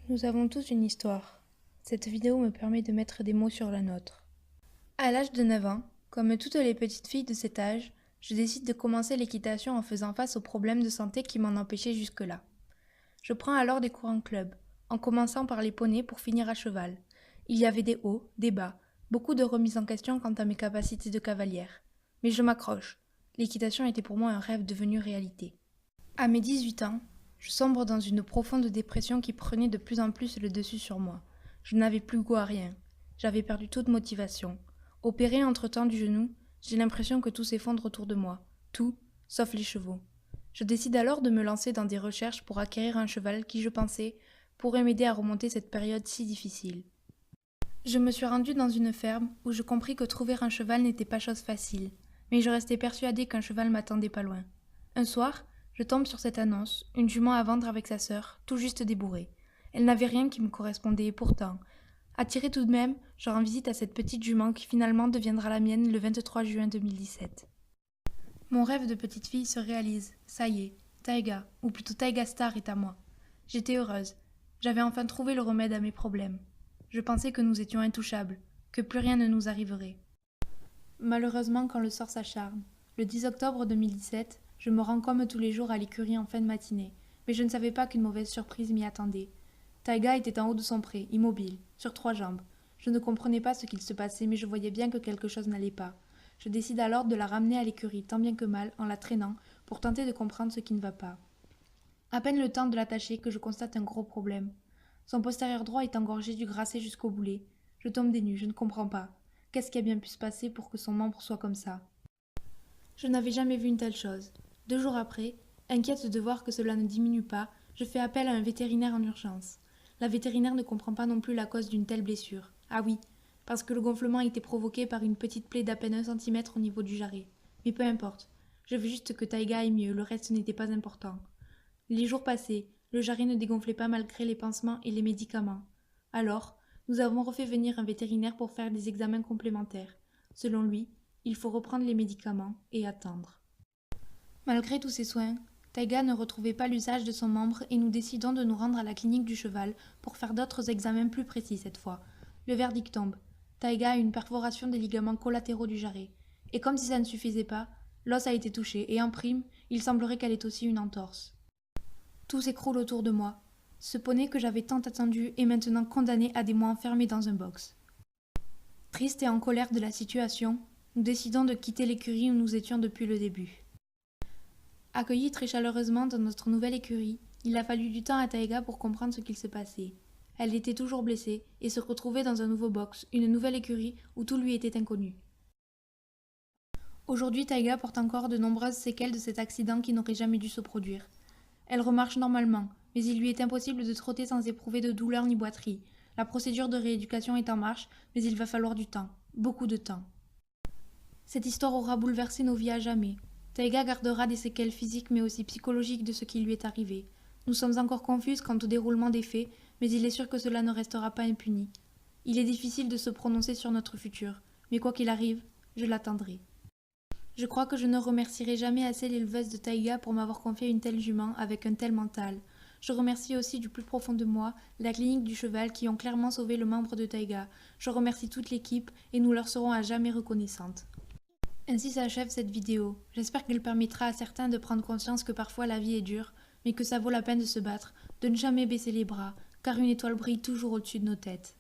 Nous avons tous une histoire. Cette vidéo me permet de mettre des mots sur la nôtre. À l'âge de 9 ans, comme toutes les petites filles de cet âge, je décide de commencer l'équitation en faisant face aux problèmes de santé qui m'en empêchaient jusque-là. Je prends alors des cours en club, en commençant par les poneys pour finir à cheval. Il y avait des hauts, des bas, beaucoup de remises en question quant à mes capacités de cavalière. Mais je m'accroche. L'équitation était pour moi un rêve devenu réalité. À mes 18 ans, je sombre dans une profonde dépression qui prenait de plus en plus le dessus sur moi. Je n'avais plus goût à rien. J'avais perdu toute motivation. Opéré entre-temps du genou, j'ai l'impression que tout s'effondre autour de moi. Tout, sauf les chevaux. Je décide alors de me lancer dans des recherches pour acquérir un cheval qui, je pensais, pourrait m'aider à remonter cette période si difficile. Je me suis rendue dans une ferme où je compris que trouver un cheval n'était pas chose facile, mais je restais persuadée qu'un cheval m'attendait pas loin. Un soir, je tombe sur cette annonce, une jument à vendre avec sa sœur, tout juste débourrée. Elle n'avait rien qui me correspondait et pourtant, attirée tout de même, je rends visite à cette petite jument qui finalement deviendra la mienne le 23 juin 2017. Mon rêve de petite fille se réalise, ça y est, Taiga, ou plutôt Taiga Star est à moi. J'étais heureuse, j'avais enfin trouvé le remède à mes problèmes. Je pensais que nous étions intouchables, que plus rien ne nous arriverait. Malheureusement, quand le sort s'acharne, le 10 octobre 2017, je me rends comme tous les jours à l'écurie en fin de matinée, mais je ne savais pas qu'une mauvaise surprise m'y attendait. Taiga était en haut de son pré, immobile, sur 3 jambes. Je ne comprenais pas ce qu'il se passait, mais je voyais bien que quelque chose n'allait pas. Je décide alors de la ramener à l'écurie, tant bien que mal, en la traînant, pour tenter de comprendre ce qui ne va pas. À peine le temps de l'attacher que je constate un gros problème. Son postérieur droit est engorgé du grasset jusqu'au boulet. Je tombe des nues, je ne comprends pas. Qu'est-ce qui a bien pu se passer pour que son membre soit comme ça? Je n'avais jamais vu une telle chose. 2 jours après, inquiète de voir que cela ne diminue pas, je fais appel à un vétérinaire en urgence. La vétérinaire ne comprend pas non plus la cause d'une telle blessure. Ah oui, parce que le gonflement a été provoqué par une petite plaie d'à peine 1 centimètre au niveau du jarret. Mais peu importe. Je veux juste que Taiga aille mieux, le reste n'était pas important. Les jours passaient, le jarret ne dégonflait pas malgré les pansements et les médicaments. Alors, nous avons refait venir un vétérinaire pour faire des examens complémentaires. Selon lui, il faut reprendre les médicaments et attendre. Malgré tous ces soins, Taiga ne retrouvait pas l'usage de son membre et nous décidons de nous rendre à la clinique du cheval pour faire d'autres examens plus précis cette fois. Le verdict tombe. Taiga a une perforation des ligaments collatéraux du jarret. Et comme si ça ne suffisait pas, l'os a été touché et en prime, il semblerait qu'elle ait aussi une entorse. Tout s'écroule autour de moi. Ce poney que j'avais tant attendu est maintenant condamné à des mois enfermé dans un box. Triste et en colère de la situation, nous décidons de quitter l'écurie où nous étions depuis le début. Accueillis très chaleureusement dans notre nouvelle écurie, il a fallu du temps à Taiga pour comprendre ce qu'il se passait. Elle était toujours blessée et se retrouvait dans un nouveau box, une nouvelle écurie où tout lui était inconnu. Aujourd'hui, Taiga porte encore de nombreuses séquelles de cet accident qui n'aurait jamais dû se produire. Elle remarche normalement, mais il lui est impossible de trotter sans éprouver de douleur ni boiterie. La procédure de rééducation est en marche, mais il va falloir du temps, beaucoup de temps. Cette histoire aura bouleversé nos vies à jamais. Taiga gardera des séquelles physiques mais aussi psychologiques de ce qui lui est arrivé. Nous sommes encore confuses quant au déroulement des faits, mais il est sûr que cela ne restera pas impuni. Il est difficile de se prononcer sur notre futur, mais quoi qu'il arrive, je l'attendrai. Je crois que je ne remercierai jamais assez l'éleveuse de Taiga pour m'avoir confié une telle jument avec un tel mental. Je remercie aussi du plus profond de moi la clinique du cheval qui ont clairement sauvé le membre de Taiga. Je remercie toute l'équipe et nous leur serons à jamais reconnaissantes. Ainsi s'achève cette vidéo. J'espère qu'elle permettra à certains de prendre conscience que parfois la vie est dure, mais que ça vaut la peine de se battre, de ne jamais baisser les bras, car une étoile brille toujours au-dessus de nos têtes.